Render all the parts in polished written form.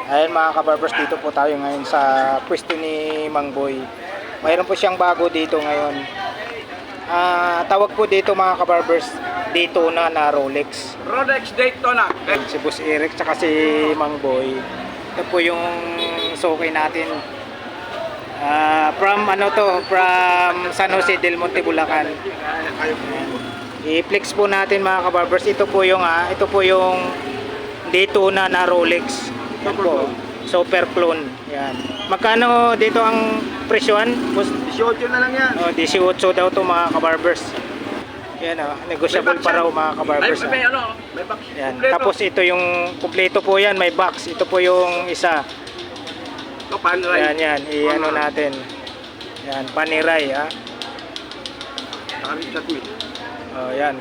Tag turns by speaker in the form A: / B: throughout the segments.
A: Ayan mga kabarbers, dito po tayo ngayon sa pwesto ni Mang Boy. Mayroon po siyang bago dito ngayon. Tawag po dito mga kabarbers, Daytona na Rolex.
B: Rolex Daytona.
A: Ayan, si Boss Eric tsaka si Mang Boy. Ito po yung suki natin. From San Jose del Monte, Bulacan. I-flex po natin mga kabarbers. Ito po yung Daytona na Rolex. Yan po, super clone. Yan. Magkano dito ang presyoan?
B: 18 na lang yan.
A: 18 daw to mga kabarbers. Yan negotiable pa raw mga kabarbers.
B: May box.
A: Yan. Tapos ito yung kumpleto po yan, may box. Ito po yung isa.
B: Paniray.
A: Yan, i-ano natin. Yan, paniray
B: Richard Mille.
A: Yan.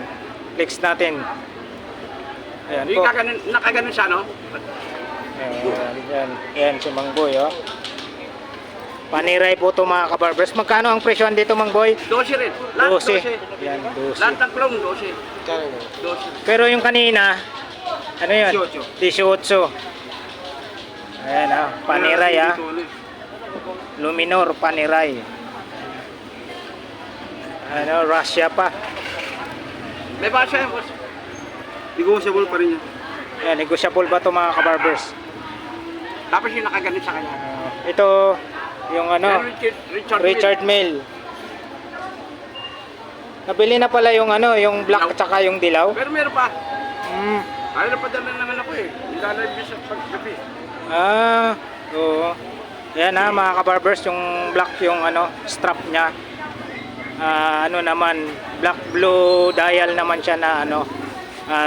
A: Flex natin. Ayan
B: Hindi
A: po.
B: nakaganon siya, no?
A: Yan si Mang Boy, Paniray po to mga kabarbers. Magkano ang presyoan dito, Mang Boy?
B: 12 rin. Lahat
A: 12.
B: 12.
A: Yan, 12.
B: Lahat ng clone, 12. 12.
A: Pero yung kanina, ano yun?
B: 18.
A: 18. Ayan paniray Luminor paniray. Russia pa.
B: May basa yan, boss. Negotiable pa rin yan.
A: Ayan, negotiable ba to mga kabarbers?
B: Tapos yung nakaganon sa kanya.
A: Ito, yung
B: Richard
A: Mille. Nabili na pala yung yung black at saka yung dilaw.
B: Pero meron pa. Ayaw na padala naman ako Ilalay mo sa paggabi.
A: Oo. Yan mga kabarbers, yung black yung strap niya. Naman, black blue dial naman siya na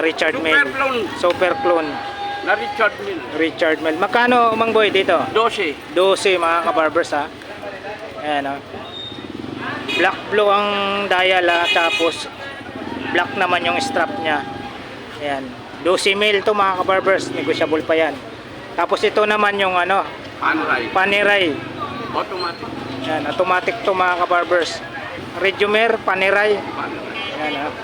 A: Richard Mille. Super clone.
B: Na Richard Mille.
A: Magkano Mang Boy dito?
B: 12.
A: 12 mga kabarbers Ayan Black blue ang dial tapos black naman yung strap niya. Ayan. 12 mil to mga kabarbers, negotiable pa yan. Tapos ito naman yung paniray.
B: Automatic.
A: Ayan, automatic to mga kabarbers. Redumer, paniray. Ayan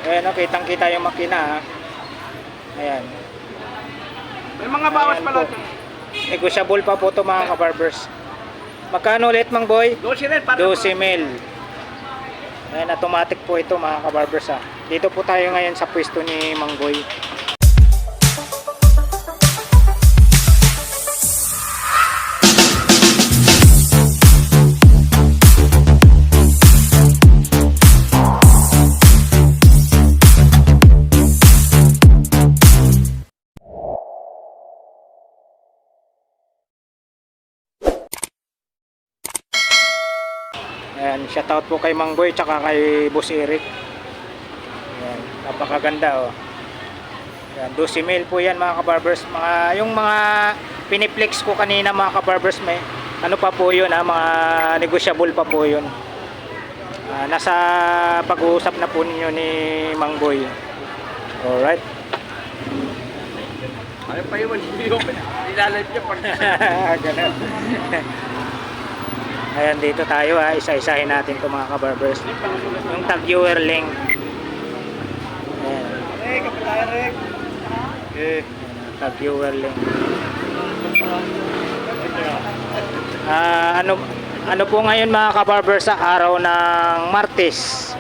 A: Ayan kitang kita yung makina Ayan.
B: May mga bawas
A: Ayan
B: pala.
A: Negotiable pa po to mga kabarbers. Magkano ulit Mang Boy?
B: 12 rin.
A: 12 mil. Ayan, automatic po ito mga kabarbers Dito po tayo ngayon sa pwesto ni Mang Boy. Ayan, shoutout po kay Mang Boy tsaka kay Boss Eric. Ayan, napakaganda Ayan, 12 mil po yan mga kabarbers. Yung mga piniplex ko kanina mga kabarbers, may pa po yun mga negotiable pa po yun. Nasa pag-uusap na po ninyo ni Mang Boy. Alright.
B: Ayaw pa yun. Ilalay niya pag
A: ganun. Ayan, dito tayo isa-isahin natin ito mga kabarbers. Yung tag-viewer link. Ayan. Tag-viewer link. Ano po ngayon mga kabarbers sa araw ng Martes,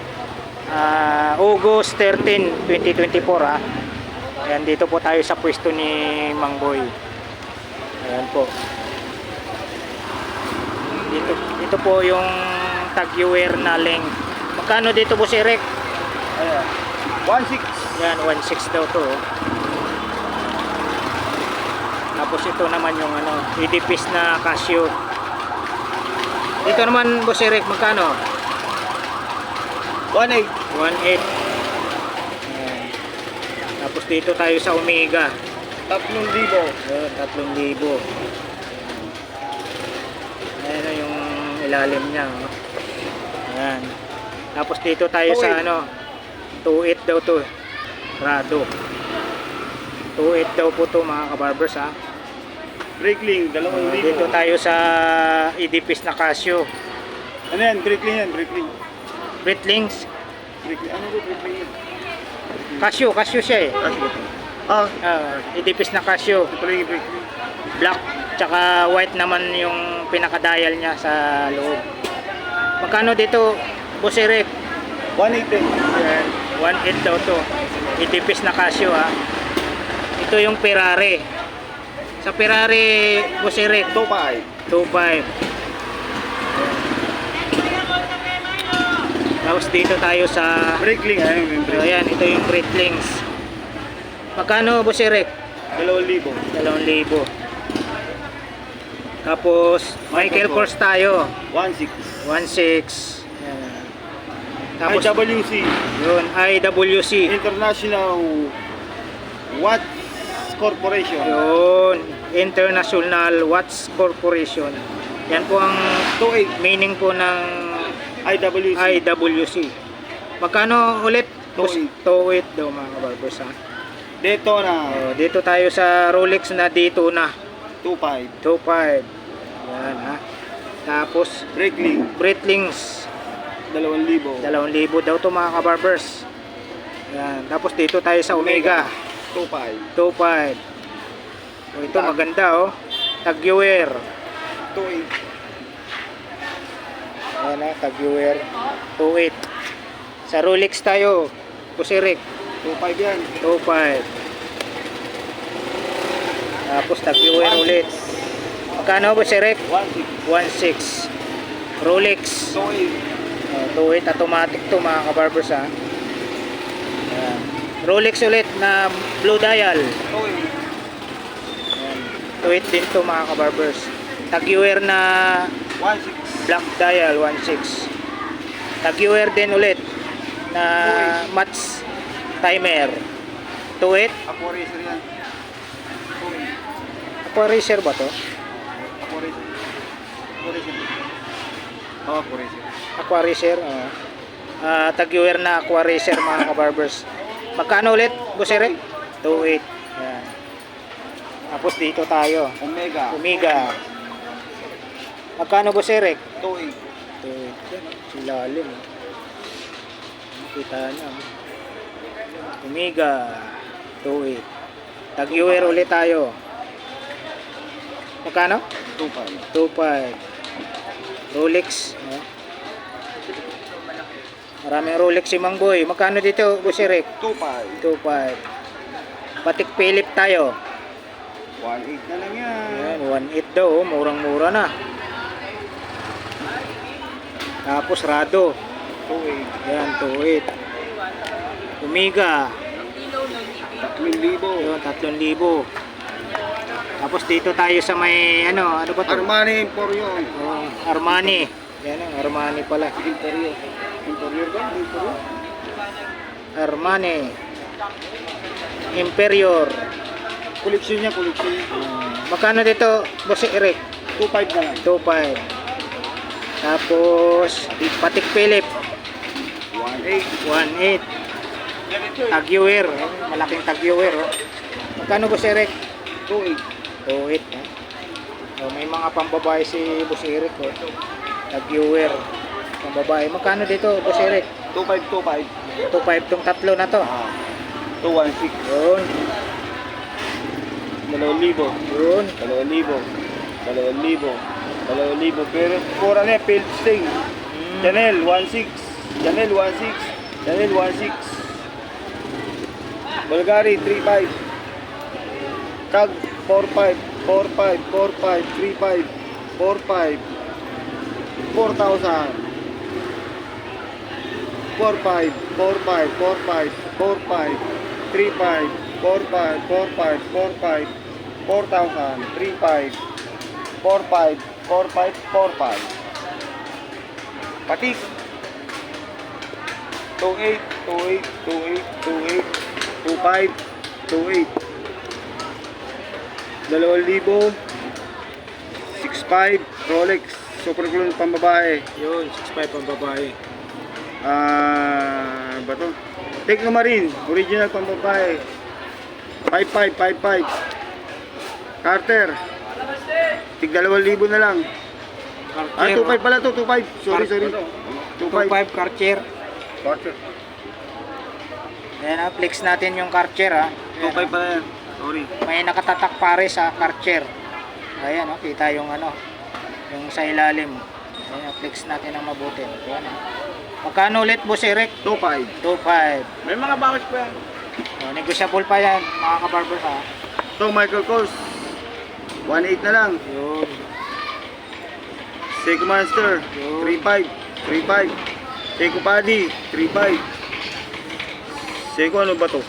A: August 13, 2024 Ayan, dito po tayo sa pwesto ni Mang Boy. Ayan po. Dito po yung tag-viewer na link. Magkano dito po si Eric?
B: 1.6.
A: Yan, 1.6 daw to. Tapos ito naman yung EDPs na Casio. Dito naman Boss Eric, magkano?
B: 1.8.
A: 1.8. Tapos dito tayo sa Omega.
B: 3,000.
A: 3,000. Ayan yung ilalim niya. Ayan. Tapos dito tayo sa 2.8 daw to. Rado. 2.8 daw po to mga kabarbers
B: Breakling, 2,000.
A: Dito tayo sa EDPs na Casio.
B: Ano yan? Breakling yan, breakling.
A: Breitling.
B: Breakling. Ano ba breakling yan?
A: Casio siya
B: Casio.
C: Ah,
A: Idipis na Casio.
C: ito pala yung brake.
A: Black, tsaka white naman yung pinaka-dial niya sa loob. Magkano dito, Boss Eric?
C: 180.
A: Yan, 1.8 daw to. Idipis na Casio ha. Ito yung Ferrari. Sa Ferrari, Boss Eric,
C: 2.5.
A: 2.5. Tapos dito tayo sa...
C: Brake ayun yung
A: So,
C: brake.
A: ayan, ito yung Breitling. Magkano, Boss Eric?
C: 2,000.
A: 2,000. Tapos, Michael Kors tayo.
C: 1.6.
A: 1.6. Yan. Tapos,
C: IWC.
A: yun, IWC.
C: International Watch Corporation.
A: Yun, International Watch Corporation. Yan po ang
C: 2.8.
A: meaning po ng
C: IWC.
A: IWC. Magkano ulit?
C: 2.8.
A: 2.8 daw mga kabarbers ha.
C: Daytona.
A: Dito tayo sa Rolex na dito na.
C: 2.5.
A: 2.5. Yan ha. Tapos, Breitlings.
C: 2,000.
A: 2,000 daw to mga kabarbers. Yan. Tapos dito tayo sa Omega.
C: 2.5.
A: 2.5. O, ito maganda oh. Tag-Heuer.
C: 2.8.
A: Ayan ha, Tag-Heuer. 2.8. Sa Rolex tayo. Pusirik.
C: 2.5 yan.
A: 2.5. Tapos Tag-Heuer ulit. Magkano ba si Rek?
C: 1.6.
A: 1.6. Rolex.
C: 2.8.
A: 2.8 automatic to mga kabarbers ha. Ayan. Rolex ulit na blue dial.
C: 2.8.
A: Ayan. 2.8 din to mga kabarbers. Tag-Heuer na
C: 1.6.
A: black dial 1.6. Tag-Heuer din ulit na match timer 2.8.
C: Aqua Racer yan. 2.8.
A: Aqua Racer ba to?
C: Aqua Racer. Aqua Racer. Oh, Aqua Racer.
A: Aqua Racer, Tag-Heuer na Aqua Racer mga kabarbers. Magkano ulit, Busere? 2.8. Ayan. Tapos dito tayo.
C: Omega.
A: Omega. Magkano, Busere?
C: 2.8.
A: 2.8. Yan, silalim. Kita nyo. Omega. 2.8. Tag-Heuer ulit tayo. Magkano?
C: 2.5.
A: 2.5. Rolex. Maraming Rolex si Mang Boy. Magkano dito, Busirek?
C: 2.5.
A: 2.5. Patik Philip tayo.
C: 1.8 na lang yan.
A: Ayan, 1.8 daw. Murang-mura na. Tapos Rado.
C: 2.8.
A: Ayan, 2.8. Omega.
C: 3,000.
A: Ayan, 3,000. Tapos dito tayo sa may, ano ba ito?
C: Armani Emporium.
A: Armani. Yan ang Armani pala.
C: Interior. Interior ba? Interior.
A: Armani. Imperior.
C: Koleksyon niya, koleksyon.
A: Magkano dito, Boss Eric?
C: 2.5 na lang.
A: 2.5. Tapos, Patik Philip.
C: 1.8.
A: 1.8. Tag-Heuer. Malaking Tag-Heuer. Oh. Magkano, Boss Eric?
C: 2.8.
A: 2.8. Oh, may mga pambabae si Boss Eric. Oh. Tag-Heuer. Pambabae. Magkano dito, Boss Eric?
C: 2.5, 2.5.
A: 2.5 tong tatlo na to.
C: 2.16.
A: Yun.
C: 2,000.
A: Yun.
C: 2,000. 2,000. 2,000. Pero pura na, field sting. Chanel 1.6. Chanel 1.6. Chanel 1.6. Bulgari 3.5. Tag 4.5. 4.5. 4.5. 3.5. 4.5. 4,000. 4.5. 4.5. 4.5. 4.5. 3.5. 4.5. 4.5. 4.5. 4,000. 3.5. 4.5. 4.5. 4.5. Patik. 2.8. 2.8. 2.8. 2.8. 2.5. 2.8. 2,000. 6.5. Rolex. Super Clone pambabae.
A: Yun, 6.5 pambabae.
C: Ba to? Technomarine. Original pambabae. 5.5. 5.5. Carter. Tig 2,000 na lang. 2.5 pala to. 2.5. Sorry. 2.5.
A: 2.5 Karcher.
C: Carter.
A: Ayan, flex natin yung Karcher ha. Ayan,
C: 2.5 pala yan. Sorry.
A: may nakatatak pare sa Karcher. Ayan, kita yung yung sa ilalim. Ayan, flex natin ng mabuti. Ayan, magkano ulit, Boss Eric?
C: 2.5.
A: 2.5.
B: May mga bawas pa yan.
A: Negotiable pa yan, mga kabarbers ha.
C: Ito, Michael Kors. 1.8 na lang.
A: Yun.
C: Seiko Monster. 3.5. 3.5. Seiko Paddy. 3.5. Seiko ano ba to?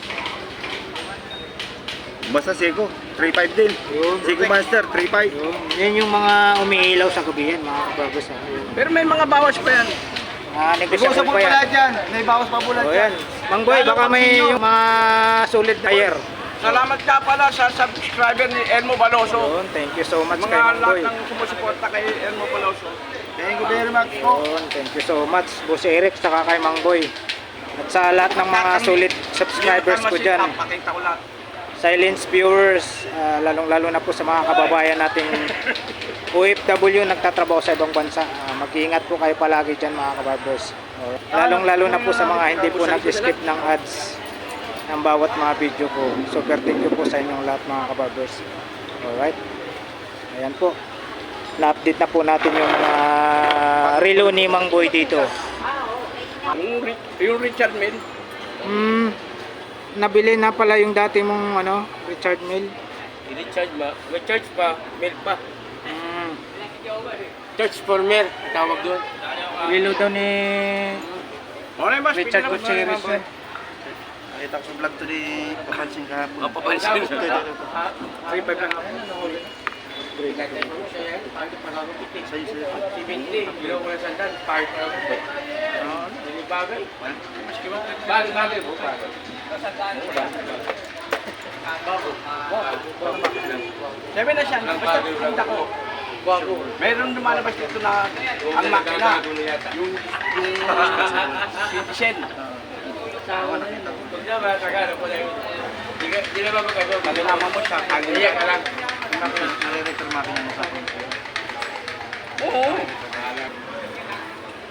C: Basta Seiko. 3.5 din.
A: Yun.
C: Seiko Monster. 3.5.
A: Yun. Yan yung mga umiilaw sa gabi yan, mga kabarbers ha. Yun.
B: Pero may mga bawas pa yan.
A: Negotiable pa yan.
C: dyan. May bawas pa bulat
A: O yan. Mangboy, baka may yung mga sulit na year.
B: Salamat ka pala sa subscriber ni Elmo Baloso.
A: Yun, thank you so much kay
B: Mga lahat
A: Mangboy.
B: ng sumusuporta kay Elmo Baloso.
C: Thank you very much po.
A: Yun, thank you so much, Boss Eric, saka kay Mangboy. At sa lahat ng mga sulit subscribers ko dyan,
B: Pakita ko lahat.
A: silence viewers, lalong-lalo na po sa mga kababayan nating OFW nagtatrabaho sa ibang bansa. Mag-iingat po kayo palagi dyan, mga kabarbers. Lalong-lalo na po sa mga hindi po nag-skip ng ads ng bawat mga video ko. Super thank you po sa inyong lahat, mga kabarbers. Alright. Ayan po. Na-update na po natin yung mga relo ni Mangboy dito.
B: Yung Richard Mille.
A: Nabili na pala yung dati mong Richard Mille.
B: I-recharge ba? May charge pa. Mille pa.
A: Mm,
B: Charge for Mille. Tawag doon.
A: relo daw ni Richard
B: Pwede
A: Gutierrez
B: naman
A: yun.
C: Nakita ko sa vlog to di papansin kahapon.
B: Papansin. 3.5 lang.
C: Sa'yo sila.
B: 70. Bilang ko na sandan. Park na ako. Bagay. Bagay po. Sabi na siya, basta punta ko. Meron lumalabas dito na ang makina. Yung citizen. Malalaman mo siya, kanya ka lang.
C: Nare-return makina mo sa akin.
B: Oo.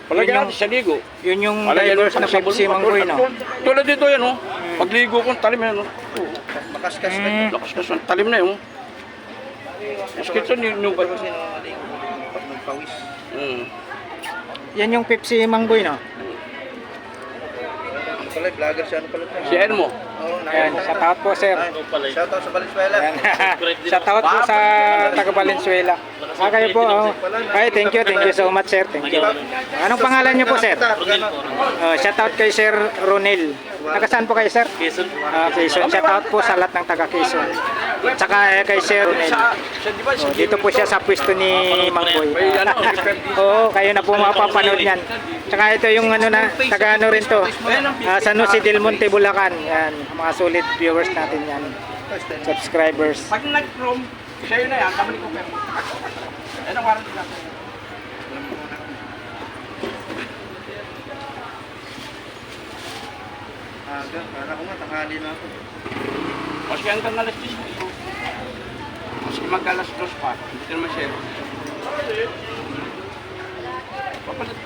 B: Palagyan natin sa ligo.
A: Yun yung divers na Pepsi Mangboy, no?
B: Tulad dito yan, oh. Pagligo ko, talim yan, oh.
C: Makaskas na.
A: Mm,
B: Lakas na, talim na yun. Skitson yung nubat.
C: Pag nagpawis.
A: yan yung Pepsi Mangboy, no?
C: Ano pala, vlogger siya, ano pala?
B: Si Elmo.
C: Oo,
A: Ayan, shout out po, sir.
C: Shoutout sa Valenzuela.
A: Ayan. Shout out po sa taga Valenzuela. Kayo po, Ay, thank you so much, sir. Thank you. Anong pangalan niyo po, sir? Shout out kay Sir Ronel. Taga saan po kayo, sir? Quezon. Quezon. Shout out po sa lahat ng taga Quezon. Tsaka kay Sir Ronel.
B: Di ba,
A: Dito po siya sa pwesto ni Mangboy. Oo, kayo na po mapapanood yan. Tsaka ito yung taga rin to. San Jose del Monte, Bulacan. Yan, ang mga solid viewers natin yan. Subscribers.
B: Pag nag-chrome, siya yun na yan, kamali ko pero. Ayun ang warranty lang.
C: Aga, kala ko nga, tanghali na ako.
B: Maski hanggang alas 10. Maski mag-alas 2 pa, hindi ka naman share. Papalit.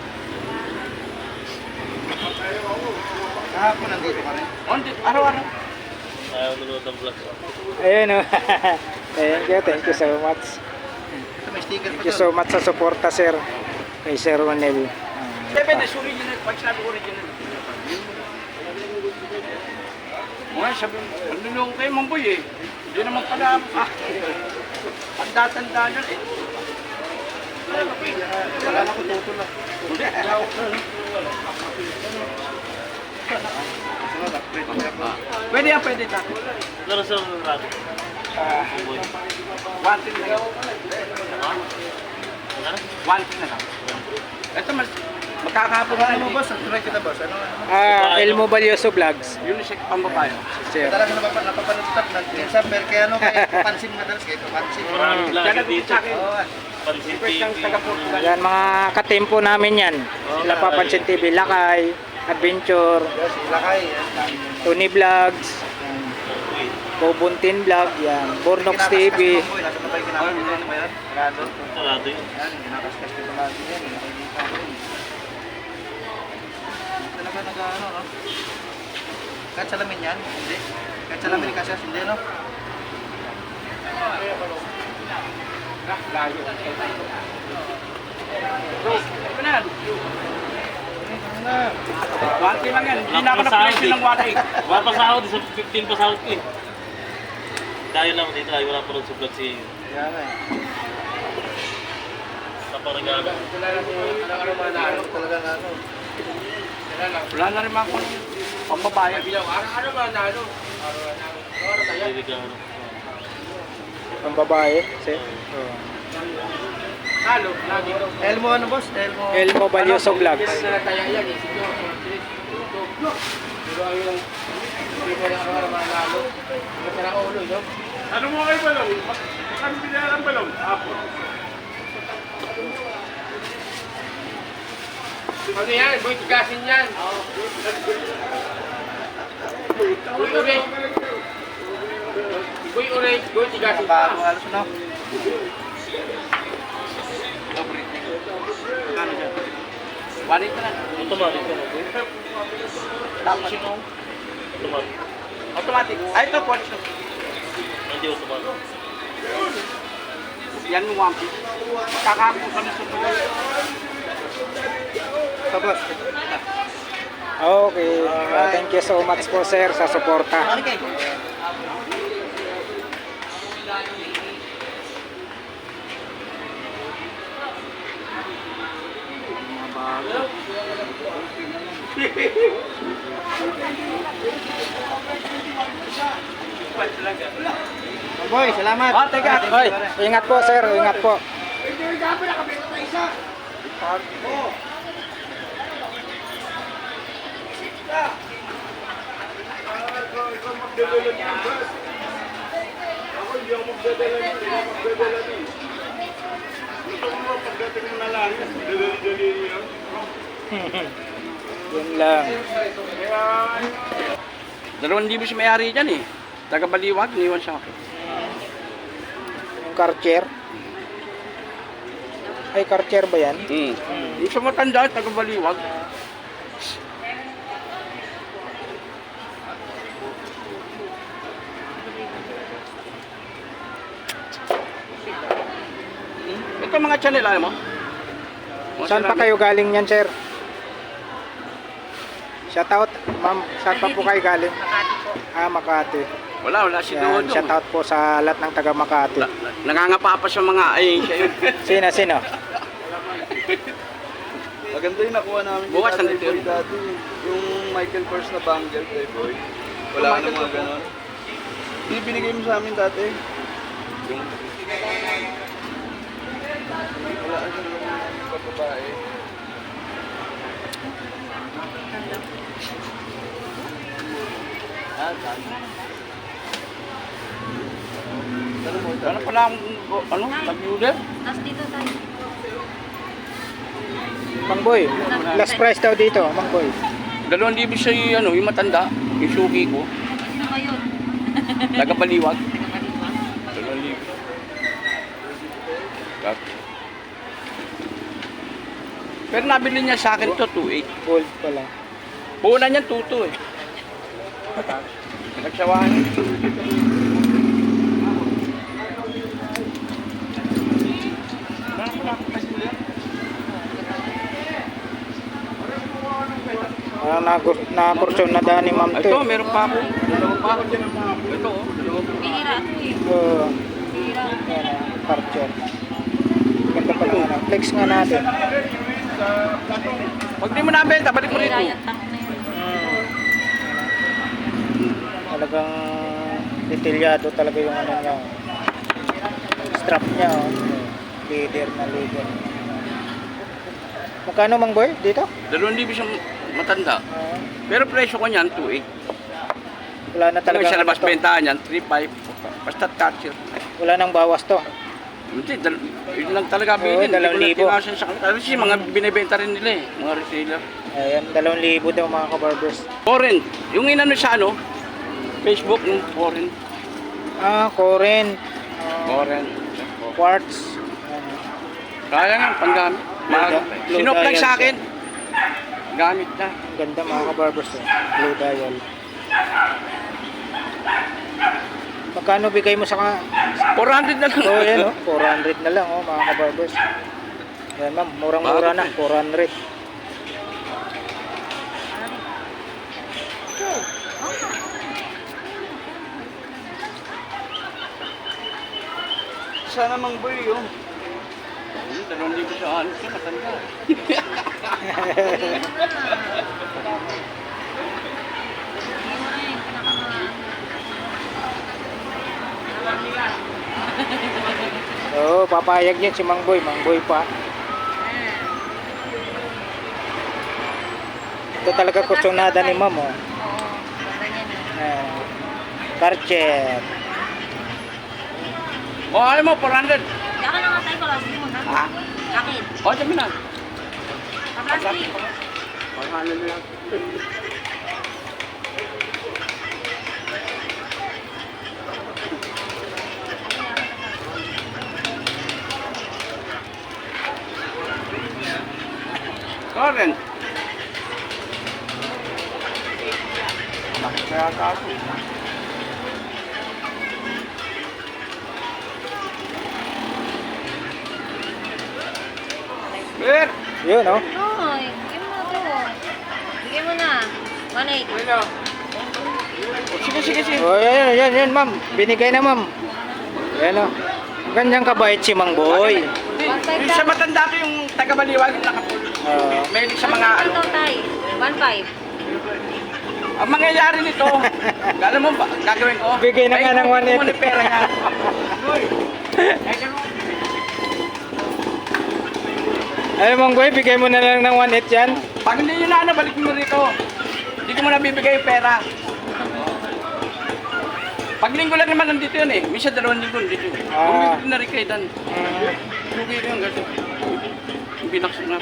C: Kahapon nandito ka rin.
B: Araw-araw.
A: Ayun o. Thank you so much.
C: Ito, may sticker pa
A: Thank you so much sa suporta, sir. Kay Sir Ronel.
B: Siyempre, original. Pag sinabi original. Mga sabi, manlulong kayo Mangboy eh. Hindi naman pala, ang datanda nyo eh.
C: Wala na ko tutol na.
B: Hindi, ayaw ko.
C: Sunod, upgrade mo ako.
B: Pwede yan, pwede tayo.
D: Pero sa mga
B: Wanting na lang. Wanting na lang. Ito mas, magkakapon na
C: Ano
B: mo
C: boss? Try kita boss. Ano?
A: Elmo Balyoso Vlogs.
B: Unisex pang babae.
A: Sir.
C: Talaga napapanood tap na. Minsan, kaya ano, kaya papansin mo dalas, kaya papansin.
D: maraming
B: Diyan
D: vlogger
B: nag
D: dito.
B: sa akin.
C: Oo.
D: Pansin
B: First yung
D: TV.
B: taga-Portugal.
A: Yan, mga katempo namin yan. Sila Papansin TV, Lakay, Adventure,
C: Sila kay.
A: Tony Vlogs, Bobuntin Vlog, yan, Bornox TV.
C: Nasa mabay kinakasin mo yan ba yan? Rado.
D: Sarado yun.
C: Yan, kinakaskas ko lagi yan. Nakikita ko yun. Talaga nag-ano, no?
B: Kahit salamin yan? Hindi. Kahit salamin kasi hindi, no? Layo. So, ito na yan. Wanti lang yan. Hindi na ako na-pressure ng wanti.
D: Wala pa sahod, sa 15 pa sahod ko eh. Dahil lang dito ay wala pa rin sa vlog si
B: Yan eh.
D: sa paragano.
B: Talagang ano. Wala na rin mga pambabayan. Ano ba na ano?
A: Ang babae. Sir.
B: Halo, lagi. Elmo ano boss? Elmo.
A: Elmo Balyoso Vlogs.
B: Pero ang yung hindi mo na araw-araw manalo. Masarap ulo, no?
C: Ano mo kayo balong? Kami binala ng balong? Apo.
B: Ano yan? Boy, tigasin yan. Boy, uray. Boy, uray. Boy, tigasin pa. Halos na. Ano dyan? Wanit na lang.
D: Automatic yan.
B: Tapos yung
D: Automatic.
B: automatic. Ay, ito, polish na.
D: Hindi automatic.
B: Yan mo, one piece. Kakakapos kami sa pagay. Tapos.
A: Okay. Thank you so much po sir sa suporta.
B: Okay. Boy, salamat.
A: Ah, teka. Hoy, ingat po sir, ingat po.
C: Ako hindi ako magdadala niya. Hindi ako magdadala niya. Gusto ko mo pagdating mo na lang. Dali-dali niya.
A: Yun lang.
B: 2,000 siya may-ari dyan eh. Taga-Baliwag, iniwan siya ako.
A: Yung Karcher. Ay, Karcher ba yan?
B: Yung sa matanda, taga-Baliwag. Ito mga channel, alam mo?
A: Saan pa kayo galing yan sir? Shout out, ma'am. Saan pa po kayo galing?
E: Makati po.
A: Ah, Makati.
B: Wala si
A: Yan,
B: Dodo.
A: shout out po sa lahat ng taga Makati.
B: Nangangapa pa sa mga ay siya yun.
A: Sino?
C: Maganda yung nakuha namin
B: Bukas
C: kay Tatay
B: nandito
C: Boy
B: yun.
C: dati. Yung Michael Kors na bangle kay Boy. Wala ka na mga ganon. Hindi binigay mo sa amin dati. Yung... Wala ka na babae.
B: Ano pala ang ano, tag-user?
E: Tapos dito tayo.
A: Mang Boy, last price daw dito, Mang Boy.
B: 2,000 siya yung, ano, yung matanda, yung suki ko,
E: Ano ngayon?
B: taga-Baliwag.
E: Taga-Baliwag.
B: 2,000. Pero nabili niya sa akin to 2,800.
A: Gold pala.
B: Punan niya 2,200 eh. Nagsawahan niya.
A: Ah, na-portion na daan ni ma'am to.
B: Ito, meron pa ako. Dalawa pa ako. Ito, oh. Dalawa pa.
E: Bihira ito eh. Bihira.
A: Yan, Karcher. Ganda pala nga. Flex nga natin.
B: Pag di mo nabenta, balik mo
E: Bihira
B: rito.
E: yung tank na yun.
A: Talagang detalyado talaga yung ano niya. Strap niya. Oh. Leader na leader. Magkano Mang Boy dito?
B: 2,000 siyang matanda. Pero presyo ko niyan, 2,800.
A: Wala na talaga.
B: Talaga sa labas
A: ano to.
B: bentahan niyan, 3,500. Basta catcher.
A: Wala nang bawas to.
B: Hindi, yun lang talaga
A: Oo,
B: bilhin.
A: 2,000.
B: Tinasan sa kanila. Kasi mga binibenta rin nila eh, mga retailer.
A: Ayan, 2,000 daw mga kabarbers.
B: Foreign. Yung inano sa ano, Facebook, yung foreign.
A: Ah, Corin.
B: Foreign.
A: Quartz.
B: Kaya nga, panggamit.
A: Blue
B: Sinop lang
A: dial
B: sa
A: siya.
B: akin. Gamit na.
A: Ang ganda mga kabarbers. Oh. Blue dial. Magkano bigay mo sa
B: 400 na lang.
A: So yan oh, 400 na lang oh mga kabarbers. Yan ma'am, murang-mura na, 400.
C: Sana mang boy, oh.
B: 2,000 sa ano siya, matanda.
A: Oo, papayag yan si Mang Boy pa. Ito talaga kutsonada ni ma'am oh.
E: Oo, ganyan eh.
A: Karcher.
B: O, alam mo, 400.
E: Diyan na nga tayo pala. Sige mo na.
B: Ha?
E: Bakit?
B: O, sabi na.
E: Plastic.
B: 400 lang. Karen. Bakit kaya ka ako? Ber!
A: Yun oh.
E: Ay, bigyan mo na to. Bigyan mo na. 180.
B: Sige, sige, sige.
A: Oh, yan ma'am. Binigay na ma'am. Yan oh. Ganyang kabait si Mang Boy.
B: Yung sa matanda ko yung taga-baliwag yung nakapulot. May sa mga ano.
E: Ito tayo. 1.5.
B: Ang mangyayari nito, alam mo ba, gagawin ko?
A: Bigay na nga ng 180.
B: Ay, mo pera niya.
A: Ay Mang Boy, bigay mo na lang ng 1.8 yan.
B: Pag hindi nyo na ano, balik mo rito. Hindi ko mo na bibigay yung pera. Pag linggo lang naman nandito yun eh. Minsan 2 linggo nandito. Bumibili na rin kayo dan. Lugi rin yung gato. Yung binaksak na.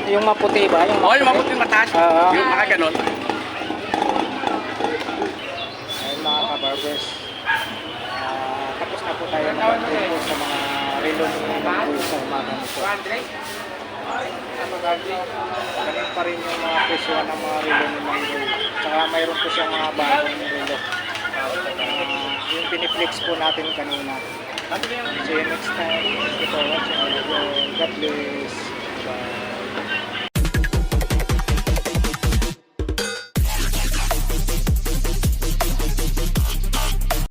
A: Yung maputi ba?
B: Oo, yung mabuti mataas. Yung mga ganon.
A: Ayun mga kabarbers. Tapos na po tayo po sa mga relo ni Mang Boy sa umaga nito. Ganun pa rin yung mga presyo ng mga relo ni Mang Boy. Tsaka mayroon po siyang mga bagong relo. Yung piniflex po natin kanina. See you next time. Thank you for watching. God bless. Bye.